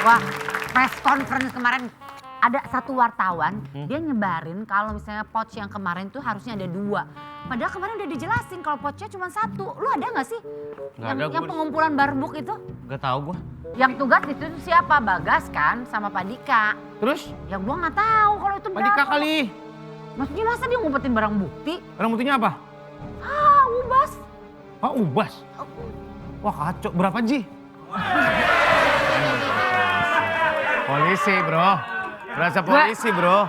Wah, press conference kemarin ada satu wartawan, dia nyebarin kalau misalnya pouch yang kemarin tuh harusnya ada 2. Padahal kemarin udah dijelasin kalau pouchnya cuma 1. Lu ada gak sih? Gak ada, yang pengumpulan barbuk itu? Gak tahu gue. Yang tugas itu siapa? Bagas kan sama Pak Dika. Terus? Ya gua gak tahu kalau itu Pak Dika kali. Maksudnya masa dia ngumpetin barang bukti? Barang buktinya apa? Ubas. Ah, ubas. Wah kacau, berapa Ji? Polisi bro. Berasa polisi bro.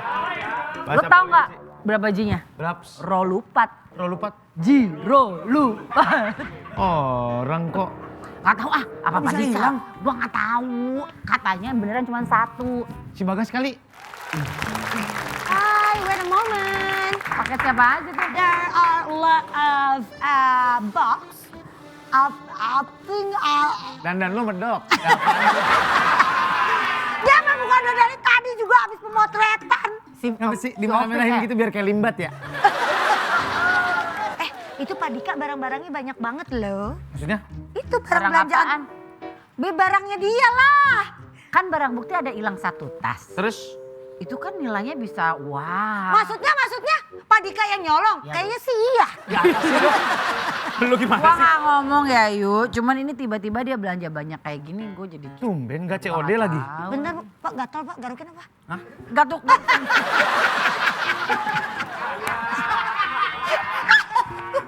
Lu tau gak berapa G-nya? Berapa? Rolupat. Rolupat? Ji, rolupat. Orang kok. Gak tahu apa Pak Bisa Dika? hilang? Gua gak tahu. Katanya beneran cuma 1. Si Bagas kali. Hai, wait a moment. Pakai siapa aja tuh? There are a lot of box. I think Dandan lu medok. dia mah bukan dari tadi juga habis pemotretan. Apa sih dimerah-merahin gitu biar kayak limbat ya? Itu Pak Dika barang-barangnya banyak banget loh. Maksudnya? Itu barang Barang belanjaan. apaan? Barangnya dia lah. Kan barang bukti ada hilang 1 tas. Terus? Itu kan nilainya bisa wah. Maksudnya Pak Dika yang nyolong? Ya. Kayaknya sih iya. Lu gimana Gua sih? gak ngomong ya Yu, cuman ini tiba-tiba dia belanja banyak kayak gini gue jadi Tumben gak COD nggak lagi? tahu. Bener Pak, gatal Pak, garukin apa? Hah? Gatuk.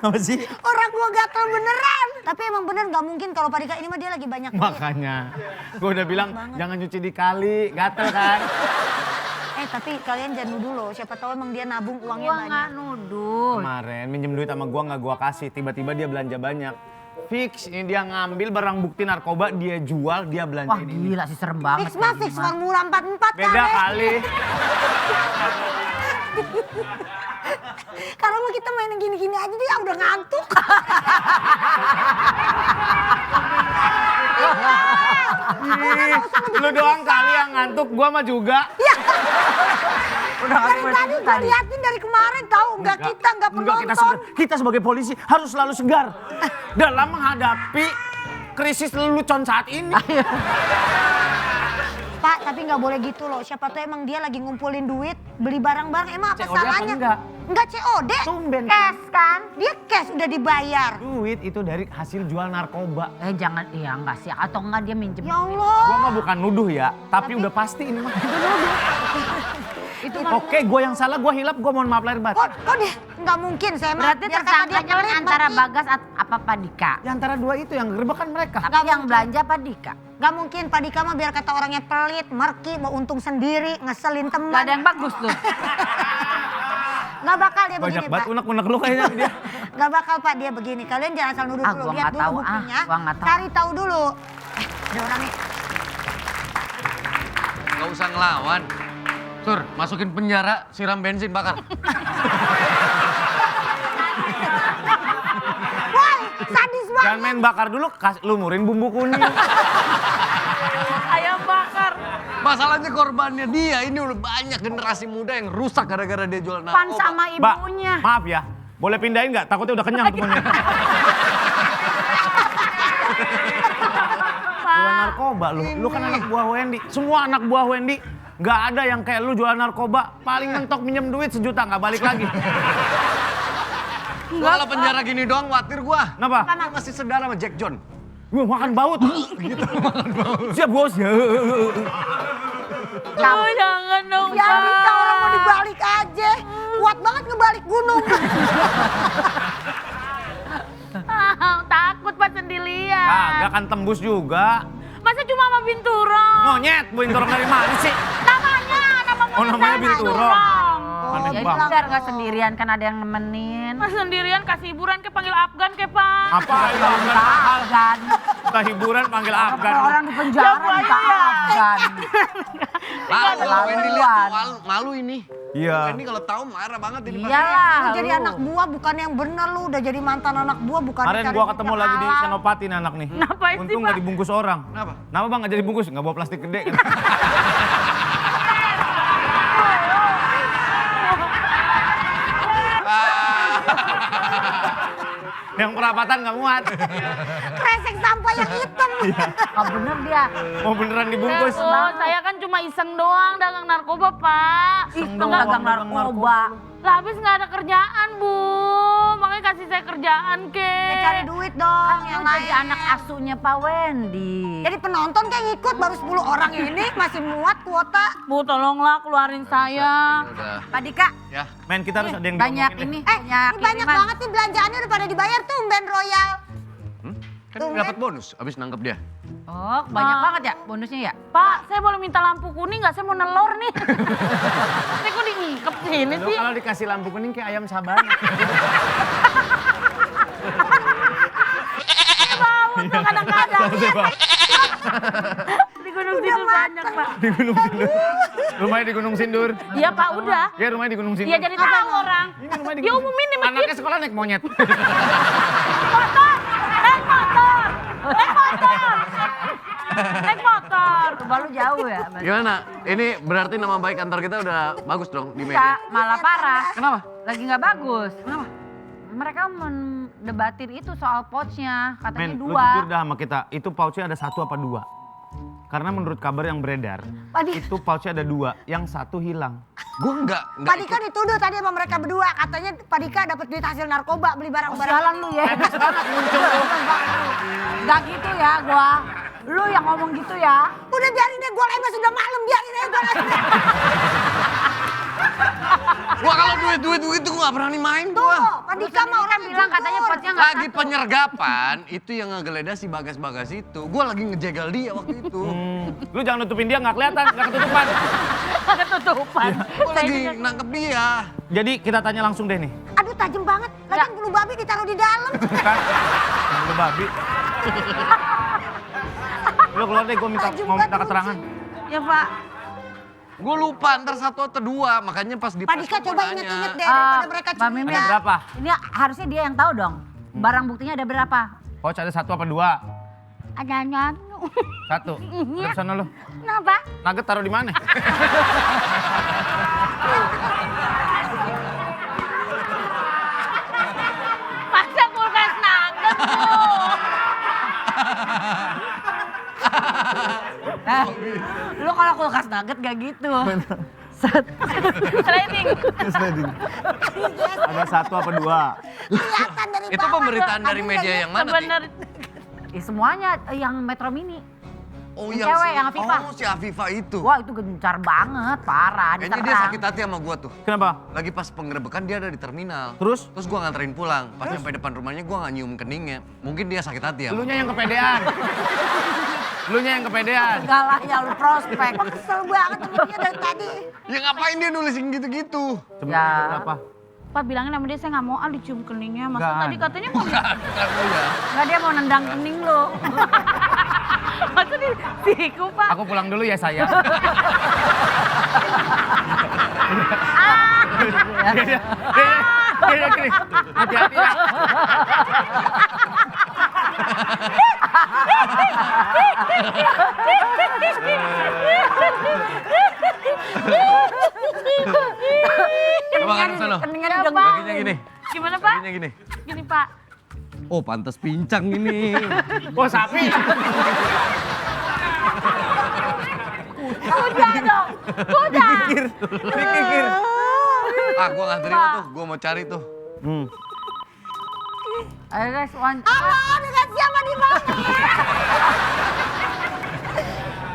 Apa sih? Orang gua gatal beneran. Tapi emang bener gak mungkin kalau Pak Dika ini mah dia lagi banyak duit. Makanya. Gue udah bilang jangan nyuci di kali, gatel kan? Tapi kalian jangan nuduh loh, siapa tahu emang dia nabung uangnya Gua banyak. gak nuduh. Kemarin minjem duit sama gua nggak gua kasih, tiba-tiba dia belanja banyak. Fix ini dia ngambil barang bukti narkoba, dia jual, dia Wah belanjain ini. gila sih serem banget. Fix mah kayak fix, gini mah. formula 44 Beda kali. Karena mah kita main gini-gini aja dia udah ngantuk. Lu doang kali yang ngantuk, gua mah juga. Udah Dari tadi gue liatin dari kemarin tahu nggak kita nggak penonton. Kita sebagai polisi harus selalu segar dalam menghadapi krisis lelucon saat ini. Pak, tapi nggak boleh gitu loh. Siapa tahu emang dia lagi ngumpulin duit, beli barang-barang. Emang apa COD apa salahnya? enggak? Enggak COD. Tumben. Cash kan? Dia cash udah dibayar. Duit itu dari hasil jual narkoba. Jangan, iya enggak sih. Atau enggak dia minjem. Ya Allah. Gua mah bukan nuduh ya, tapi udah pasti ini mah. Itu Oke, gue yang salah, gue hilap, gue mohon maaf lahir batin. Kok dia? Nggak mungkin saya mah. berarti Biar kata dia tersangkanya kan pelit, antara Mbak Ki. Bagas apa Pak Dika. Di antara dua itu yang gerbek kan mereka. Tapi yang belanja Pak Dika. Nggak mungkin Pak Dika mah biar kata orangnya pelit, merki, mau untung sendiri, ngeselin teman. Gak ada yang bagus tuh. Nggak bakal dia Banyak begini banget Pak. unek-unek lu kayaknya dia. Nggak bakal Pak dia begini. Kalian jangan asal nuduh Ah, dulu. gua Lihat nggak dulu tahu, buktinya. gua nggak tahu. Cari tahu dulu. Ada orang nih. Gak usah ngelawan. Sur, masukin penjara, siram bensin, bakar. Wah, sadis banget. Jangan main bakar dulu, lumurin bumbu kuning. Ayam bakar. Masalahnya korbannya dia, ini udah banyak generasi muda yang rusak gara-gara dia jual narkoba. Pan sama Mbak, ibunya. maaf ya, boleh pindahin nggak? Takutnya udah kenyang temennya. Jualan narkoba lu kan anak buah Wendy. Semua anak buah Wendy nggak ada yang kayak lu jualan narkoba. Paling mentok minjem duit 1 juta nggak balik lagi. Gua kalau penjara gini doang khawatir gua. Kenapa? Dia masih saudara sama Jack John. Gua makan baut. Gitu. Siap bos ya. Jangan dong. Ya Dika orang mau dibalik aja. Kuat banget ngebalik gunung. Takut Pak sendirian. Kagak kan tembus juga. Masa cuma sama Binturong? Monyet, Binturong dari mana sih? Namanya, nama Oh, namanya Binturong. Aneh Jadi banget. biar gak sendirian kan ada yang nemenin. Mas sendirian kasih hiburan ke panggil Afgan ke Pak. Apa itu Afgan mahal? Afgan. Kita hiburan panggil Afgan. Orang di penjara minta Afgan. Malu, Wendy lihat tuh, malu ini. Iya. Wendy kalau tahu marah banget ini. Iyalah. Lu jadi anak buah bukan yang bener lu. Udah jadi mantan anak buah bukan Kemarin dicari gua duit ketemu yang lagi di halal. Senopati nih anak nih. Ngapain sih, Untung Pak? nggak dibungkus orang. Kenapa? Kenapa bang nggak jadi bungkus? Nggak bawa plastik gede kan? Yang perapatan nggak muat. Kresek sampah yang hitam. Oh bener dia. Mau beneran dibungkus. Oh, saya kan cuma iseng doang dagang narkoba, Pak. Itu doang dagang dagang narkoba. Lah habis nggak ada kerjaan, Bu. Makanya kasih saya kerjaan, ke. Ya cari duit dong Kan yang lu lain. jadi anak asuhnya Pak Wendy. Jadi penonton kayak ngikut baru 10 orang ini masih muat kuota. Bu, tolonglah keluarin saya. Udah. Pak Dika, Ya. Men kita harus ada yang banyak diomongin deh. ini. Ini banyak kiriman. banget nih belanjaannya udah pada dibayar tuh Ben Royal. Kan Tumben. dapat bonus abis nangkep dia. Oh banyak banget ya bonusnya ya? Pak, saya boleh minta lampu kuning nggak? Saya mau nelor nih. Ini kok diingkep sini Lu sih? kalau dikasih lampu kuning kayak ayam sabana. Bau tuh kadang-kadang. Di Gunung Sindur banyak, Pak. Di Gunung Sindur. Rumahnya di Gunung Sindur. Iya, Pak, udah. Ya rumahnya di Gunung Sindur. Iya, jadi tahu orang. Ini rumahnya di Dia Gunung umumin di Sindur. masjid. Anaknya sekolah naik monyet. Motor! Naik motor! Naik motor! Naik motor! Baru jauh ya. Gimana? Ini berarti nama baik kantor kita udah bagus dong di Bisa, media. malah parah. Kenapa? Lagi nggak bagus. Kenapa? Mereka mendebatin itu soal pouchnya, katanya Men, lu 2. jujur dah sama kita. Itu pouchnya ada 1 apa 2? Karena menurut kabar yang beredar, itu pouchnya ada 2, yang 1 hilang. Gue enggak Pak Dika dituduh tadi sama mereka berdua. Katanya Pak Dika dapat duit hasil narkoba beli barang-barang. Jalan lu ya. Gak gitu ya gua. Lu yang ngomong gitu ya. Udah biarin deh, gue lembas sudah malam, biarin aja gue lembas. Gua kalau duit itu gua gak berani main Tuh, gua. Pak Dika mah orang bilang katanya jujur. pouchnya nggak Lagi penyergapan, itu yang ngegeledah si Bagas-Bagas itu. Gua lagi ngejegal dia waktu itu. Lu jangan nutupin dia, nggak kelihatan, nggak ketutupan. Ketutupan. Gua lagi nangkep dia. Jadi kita tanya langsung deh nih. Aduh tajam banget. Lagian bulu babi ditaruh di dalam. Kan? Lu babi. Lu keluar deh, gue mau minta keterangan. Ya Pak. Gue lupa ntar 1 atau 2, makanya pas di Pak pos Dika gua coba nanya. inget-inget deh daripada mereka Mbak Mimi, Ada berapa? Ini harusnya dia yang tahu dong. Barang buktinya ada berapa? Pouch ada 1 apa 2? Ada 1. Terus sana lu. Kenapa? Nugget taruh di mana? Masa kulkas nugget, Bu? Lu kalau kulkas nugget gak gitu. Sliding. Ada 1 apa 2? kelihatan dari Itu bawah. pemberitaan dari media yang mana? Ti? Sebenarnya Semuanya yang Metro Mini. Oh, Yang cewek, yang Afifa. Oh, si Afifa itu. Wah itu gencar banget, parah. Kayaknya dia diterang. sakit hati sama gua tuh. Kenapa? Lagi pas penggerebekan dia ada di terminal. Terus? Terus gua nganterin pulang. Pas sampai depan rumahnya gua nggak nyium keningnya. Mungkin dia sakit hati ya. Elunya yang kepedean. Elunya yang kepedean. Enggak lah ya lu prospek. Kesel banget temennya dari tadi. Ya ngapain dia nulisin gitu-gitu? Sebenarnya Ya. berapa? Pak bilangin sama dia saya nggak mau dicium keningnya. Masa Nggak tadi ada. katanya mau Karena ya. Enggak dia mau nendang kening lu. masa di siku, Pak. Aku pulang dulu ya saya. Iya, gini. Hati-hati ya. Coba kan sana. Keningan Ya, dong. Pak. Kakinya gini. Gimana, Pak? Kakinya gini. Gini, Pak. Oh, pantas pincang ini. Oh sapi. Kuda dong. Kuda. Dikikir. Ah, gua nganterin lo tuh. Gua mau cari tuh. Ayo guys, one. Oh, dengan siapa di mana?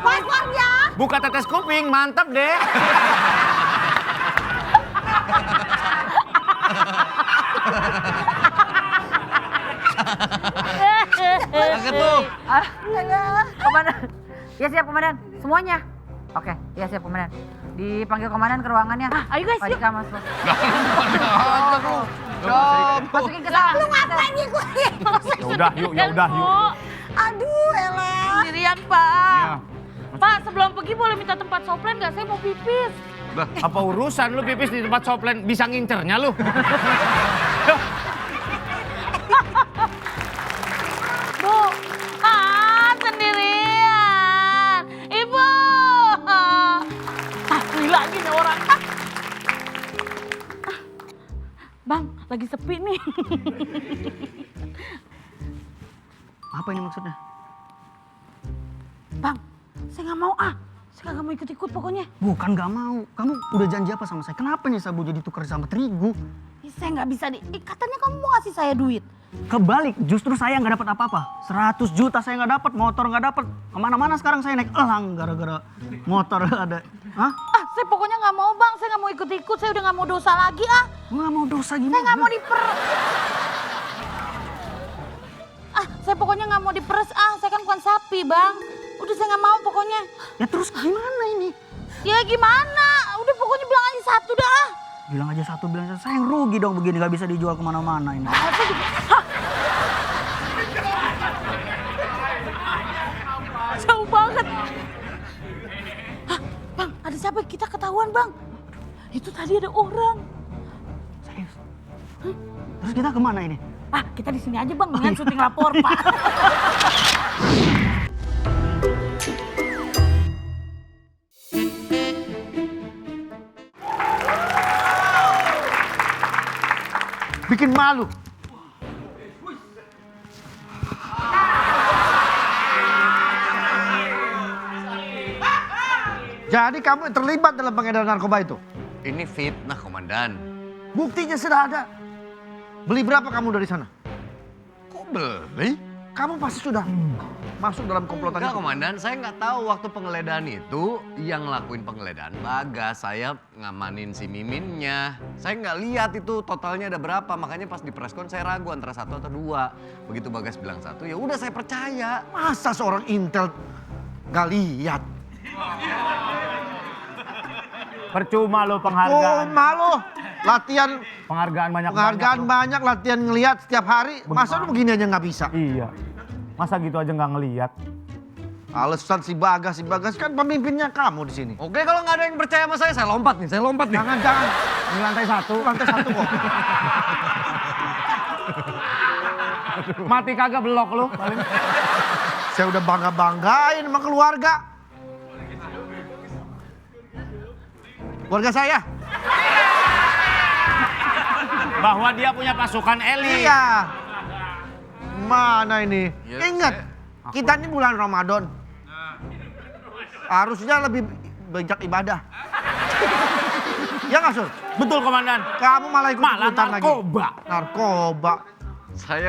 Paspornya. Buka tetes kuping, mantap deh. Angkat tuh. Komandan. Ya siap komandan, semuanya. Oke, ya siap komandan. Dipanggil komandan ke ruangannya. Ayo, guys, Pak yuk. Dika masuk. Angkat lu. Masukin ke dalam. Lu ngapain ngikutin? Ya udah, yuk, ya udah, yuk. Aduh, elah. Sendirian, Pak. Iya. Pak, sebelum pergi boleh minta tempat soplen nggak? Saya mau pipis. Bah, Apa urusan lu pipis di tempat soplen bisa ngincernya lu? Bu, sendirian. Ibu. Lagi nih orang. Bang, lagi sepi nih. Apa ini maksudnya? Bang, saya nggak mau Saya nggak mau ikut-ikut pokoknya. Bukan gak mau. Kamu udah janji apa sama saya? Kenapa nih sabu jadi tukar sama terigu? Ih, saya nggak bisa katanya kamu mau ngasih saya duit. Kebalik, justru saya nggak dapat apa-apa. 100 juta saya nggak dapat, motor nggak dapat. Kemana-mana sekarang saya naik elang gara-gara motor ada. Hah? Saya pokoknya nggak mau bang, saya nggak mau ikut-ikut, saya udah nggak mau dosa lagi Nggak mau dosa gimana? Saya nggak mau saya pokoknya nggak mau diperes saya kan bukan sapi bang. Udah saya nggak mau pokoknya. Ya terus gimana ini? Ya gimana? Udah pokoknya bilang aja satu dah. Bilang aja satu, bilang aja. Saya yang rugi dong begini, nggak bisa dijual kemana-mana ini. Jauh banget. Bang, ada siapa? Kita ketahuan bang. Itu tadi ada orang. Serius? Terus kita kemana ini? Kita di sini aja bang, dengan syuting lapor pak. Bikin malu. Jadi kamu terlibat dalam pengedaran narkoba itu? Ini fitnah, Komandan. Buktinya sudah ada. Beli berapa kamu dari sana? Kok beli? Kamu pasti sudah masuk dalam komplotan Enggak, itu. Komandan. Saya nggak tahu waktu penggeledahan itu yang ngelakuin penggeledahan Bagas. Saya ngamanin si Miminnya. Saya nggak lihat itu totalnya ada berapa. Makanya pas di preskon saya ragu antara 1 atau 2. Begitu Bagas bilang 1, ya udah saya percaya. Masa seorang intel nggak lihat? Percuma lo penghargaan. Lo latihan Penghargaan penghargaan banyak, latihan ngelihat setiap hari. Masa lu begini aja nggak bisa? Iya. Masa gitu aja nggak ngelihat? Alasan si Bagas kan pemimpinnya kamu di sini. Oke, kalau nggak ada yang percaya sama saya lompat nih. Saya lompat nih. Jangan. Di lantai 1. Lantai 1 kok. Mati kagak belok lu paling. Saya udah banggain sama keluarga. Keluarga saya. Bahwa dia punya pasukan elit. Iya. Mana ini? Ya, Ingat, kita ini bulan Ramadan. Harusnya lebih banyak ibadah. Ya nggak, Sur? Betul, Komandan. Kamu malah ikut-ikutan lagi. narkoba. Narkoba. Saya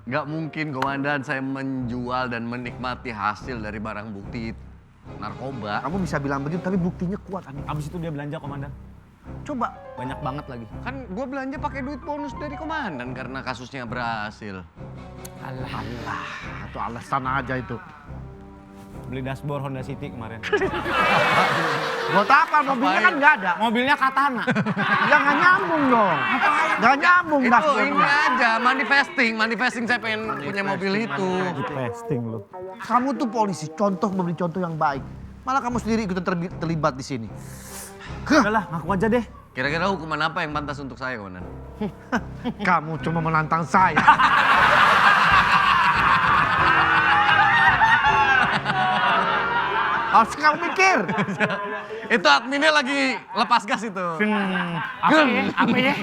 nggak mungkin, Komandan. Saya menjual dan menikmati hasil dari barang bukti narkoba. Kamu bisa bilang begitu, tapi buktinya kuat, Ani. Abis itu dia belanja, Komandan. Coba. Banyak banget lagi. Kan gue belanja pakai duit bonus dari Komandan karena kasusnya berhasil. Alah. Itu alasan aja itu. Beli dashboard Honda City kemarin. Buat apa? Mobilnya kan nggak ada. Mobilnya Katana. Ya nggak nyambung dong. Nggak nyambung Itu ini dashboardnya. aja, manifesting saya pengen punya mobil itu. Pesting lu. Kamu tuh polisi, memberi contoh yang baik. Malah kamu sendiri ikutan terlibat di sini. Udahlah, ngaku aja deh. Kira-kira hukuman apa yang pantas untuk saya, Komandan? Kamu cuma menantang saya. Harus kamu mikir. Itu adminnya lagi lepas gas itu. Apa ya?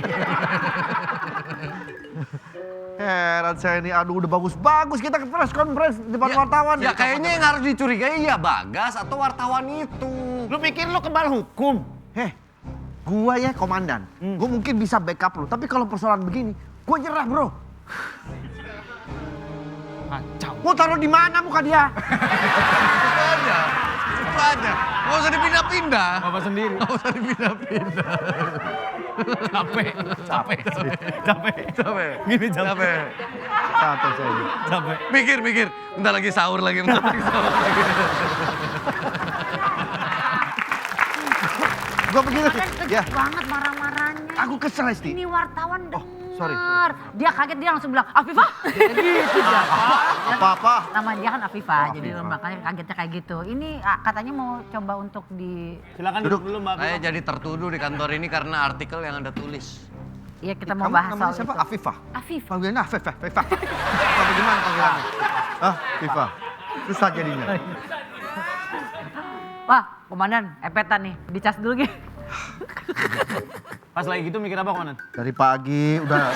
Heran saya ini, aduh udah bagus-bagus kita ke press conference di depan wartawan. Ya kayaknya yang harus dicurigai ya Bagas atau wartawan itu. Lu pikir lu kebal hukum? Gua ya komandan, gua mungkin bisa backup lu. Tapi kalau persoalan begini, gua nyerah bro. Kacau. Mau taruh di mana muka dia? Itu aja. Nggak usah dipindah-pindah. Bapak sendiri. Nggak usah dipindah-pindah. Capek. Gini capek. Capek saya. Capek. Mikir. Bentar lagi sahur lagi. Gua begini. Kan Ya, kejut banget marah-marahnya. aku kesel Esti. Ini wartawan denger. sorry. Dia kaget, dia langsung bilang, Afifah. Gitu dia. Apa-apa. Nama dia kan Afifah, jadi makanya kagetnya kayak gitu. Ini katanya mau coba untuk di... Silakan duduk dulu Mbak. Saya jadi tertuduh di kantor ini karena artikel yang Anda tulis. Iya, kita mau Kamu bahas namanya soal siapa? itu. Afifah? Afifah. Panggilannya Afifah. Bagaimana panggilannya? Afifah. Susah jadinya. Wah, komandan, epetan nih. Dicas dulu Gi. Pas lagi gitu mikir apa Komandan? Dari pagi udah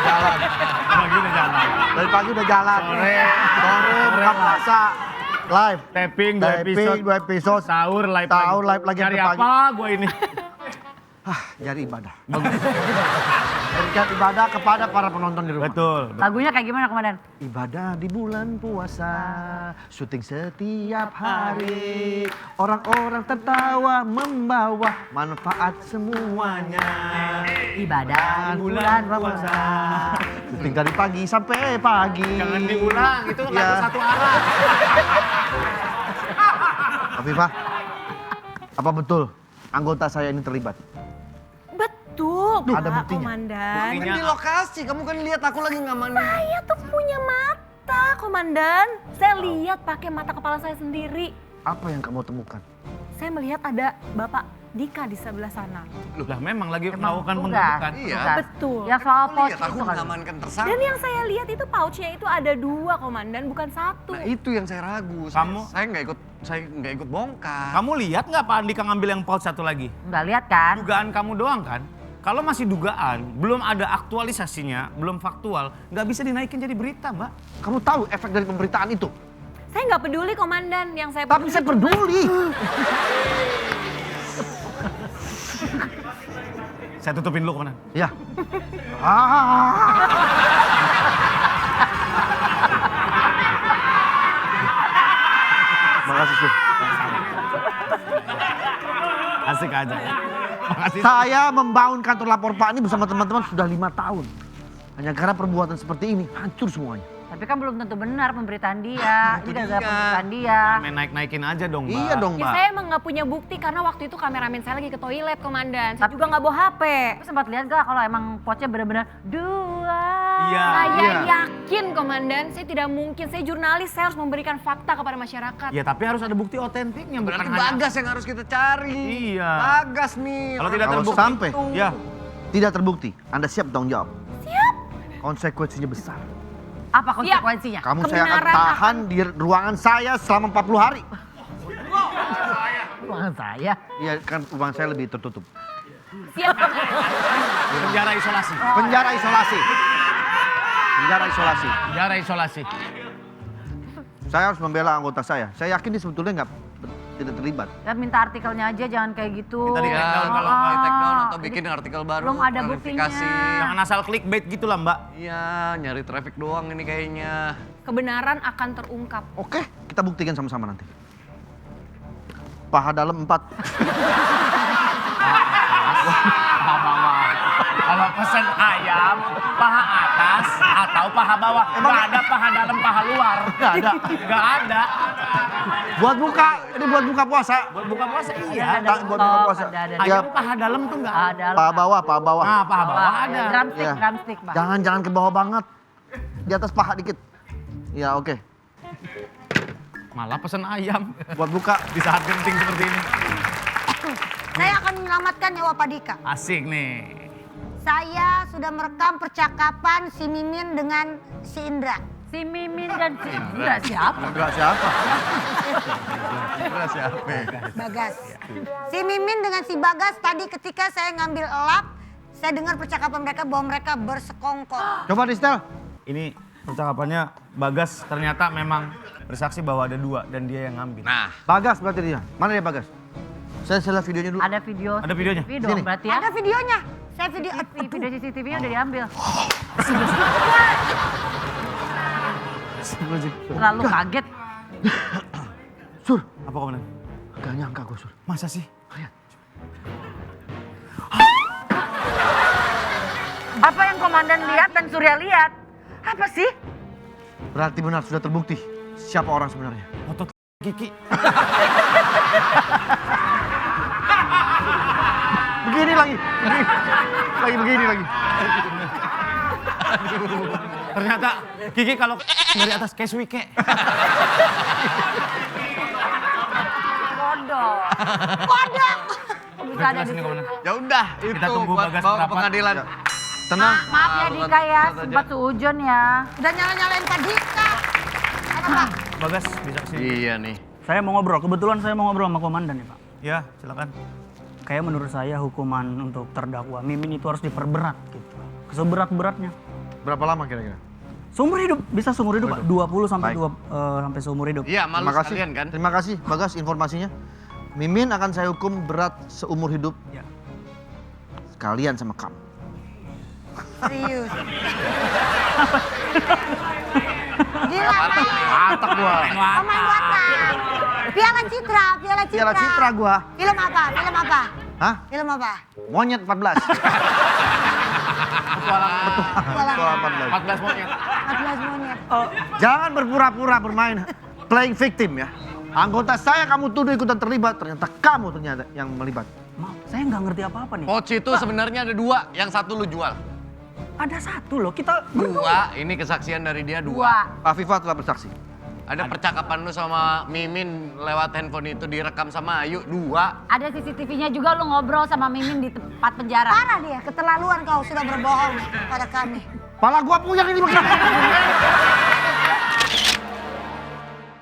jalan. Pagi udah jalan. pagi udah jalan. Sore buka puasa. Live. Tapping 2 episode. Sahur live Sahur live lagi Cari sampai pagi. apa gue ini? Jadi ibadah. Berikan ibadah kepada para penonton di rumah. Betul. Lagunya kayak gimana komandan? Ibadah di bulan puasa, syuting setiap hari. Orang-orang tertawa membawa manfaat semuanya. Ibadah di bulan puasa. Syuting dari pagi sampai pagi. Jangan diulang, itu lagu Ya. satu arah. Afifah, apa betul anggota saya ini terlibat? Betul, Ada Pak buktinya? Komandan. Kan di lokasi, kamu kan lihat aku lagi ngamanin. Saya tuh punya mata, Komandan. Saya lihat pakai mata kepala saya sendiri. Apa yang kamu temukan? Saya melihat ada Bapak Dika di sebelah sana. Lah memang lagi melakukan tugas. penggerbekan. Iya. Tugas. Betul. Yang soal Aku pouch lihat aku itu kan. mengamankan tersangka. Dan yang saya lihat itu pouchnya itu ada 2, Komandan, bukan 1. Nah itu yang saya ragu. Kamu- Saya nggak ikut bongkar. Kamu lihat nggak Pak Andika ngambil yang pouch satu lagi? Nggak lihat kan? Dugaan kamu doang kan? Kalau masih dugaan, belum ada aktualisasinya, belum faktual, nggak bisa dinaikin jadi berita, Mbak. Kamu tahu efek dari pemberitaan itu? Saya nggak peduli, Komandan. Yang saya Tapi saya peduli. Saya tutupin dulu, Komandan. Ya. Makasih, Sur. Asik aja. Makasih. Saya membangun kantor lapor Pak ini bersama teman-teman sudah 5 tahun. Hanya karena perbuatan seperti ini, hancur semuanya. Tapi kan belum tentu benar pemberitaan dia. Ini gara-gara dia. pemberitaan dia. Main naik-naikin aja dong, Mbak. Iya dong, Ya Mbak. saya emang nggak punya bukti karena waktu itu kameramen saya lagi ke toilet, Komandan. Saya juga nggak bawa HP. Tapi sempat lihat gak kalau emang pouchnya benar-benar 2. Iya. Saya yakin, Komandan, saya tidak mungkin. Saya jurnalis, saya harus memberikan fakta kepada masyarakat. Ya tapi harus ada bukti otentiknya, bukan Berarti hanya... Bagas yang harus kita cari. Iya. Bagas nih. Kalau tidak Kalau terbukti. sampai Ya. tidak terbukti, Anda siap tanggung jawab? Siap. Konsekuensinya besar. Apa konsekuensinya? Kamu saya akan Kebenaran tahan di ruangan saya selama 40 hari. Ruangan saya. Iya kan ruangan saya lebih tertutup. Siap. Penjara isolasi. Penjara isolasi. Penjara isolasi. Penjara isolasi. Saya harus membela anggota saya. Saya yakin dia sebetulnya tidak terlibat. Ya minta artikelnya aja, jangan kayak gitu. Minta di take down Ya, kalau kalau nggak di take down Oh, atau bikin artikel baru. belum ada buktinya. klarifikasi. Jangan asal clickbait gitu lah, Mbak. Iya, nyari traffic doang ini kayaknya. Kebenaran akan terungkap. Oke, kita buktikan sama-sama nanti. Paha dalam 4. Paha bawah. Kalau pesen ayam, paha atas atau paha bawah. Nggak ada paha dalam, paha luar. Nggak ada. Nggak ada. Buat buka, ini buat buka puasa. Buat buka puasa iya. Ada Tak, buat buka puasa. ada. Ya, Ayam paha dalam tuh nggak ada. Ada. paha bawah, paha bawah. Nah, paha bawah ada. Drumstick, Ya. drumstick, Pak. Jangan ke bawah banget. Di atas paha dikit. Ya, oke. Malah pesen ayam. Buat buka. Di saat genting seperti ini. Saya akan menyelamatkan nyawa Pak Dika. Asik nih. Saya sudah merekam percakapan si Mimin dengan si Indra. Si Mimin dan si Indra siapa? Enggak siapa. Bagas. Si Mimin dengan si Bagas tadi ketika saya ngambil elap, saya dengar percakapan mereka bahwa mereka bersekongkol. Coba di setel. Ini percakapannya Bagas ternyata memang bersaksi bahwa ada 2 dan dia yang ngambil. Nah, Bagas berarti dia. Mana dia Bagas? Saya lihat videonya dulu. Ada video. Ada videonya? Video Sini. berarti ya? Ada videonya. Saya video. Video CCTV-nya udah diambil. Terlalu kaget. Sur, Apa komandan? gak nyangka gue Sur. Masa sih? Apa yang komandan lihat dan Surya lihat? Apa sih? Berarti benar sudah terbukti siapa orang sebenarnya. Foto Kiki. Begini lagi. Begini lagi. Ternyata Kiki kalau dari atas kayak Swike. Bodoh. Bodoh. Bisa ada di Sini, sini. komandan. ya udah itu Kita tunggu buat Bagas bawa ke merapat. pengadilan. Ya. Tenang. Maaf ya Dika ya, sempat suujon ya. Udah nyala-nyalain Pak Dika. Apa Pak? Bagas bisa kesini. Iya nih. Saya mau ngobrol, kebetulan saya mau ngobrol sama komandan ya Pak. Ya, silakan. Kayak menurut saya hukuman untuk terdakwa Mimin itu harus diperberat gitu. Seberat-beratnya. Berapa lama kira-kira? Seumur hidup, bisa seumur hidup, Pak. 20 sampai sampai seumur hidup. Iya, malu Terima kasih. sekalian kan? Terima kasih Bagas informasinya. Mimin akan saya hukum berat seumur hidup. Ya. Sekalian sama kamu. Serius. Gila main. Watak gua. Oh main watak. Piala Citra. Piala Citra gua. Film apa? Hah? Film apa? Monyet 14. Petualangan. 14 monyet. 14 monyet. Jangan berpura-pura bermain playing victim ya. Anggota saya kamu tuduh ikutan terlibat, ternyata kamu ternyata yang melibat. Maaf, saya nggak ngerti apa-apa nih. Pouch itu sebenarnya ada 2, yang satu lu jual. Ada satu loh, kita 2, ini kesaksian dari dia 2. Afifah telah bersaksi. Ada percakapan lu sama Mimin lewat handphone itu direkam sama Ayu 2. Ada CCTV-nya juga lu ngobrol sama Mimin di tempat penjara. Parah dia, keterlaluan kau sudah berbohong pada kami. Pala gua puyeng ini bagaimana?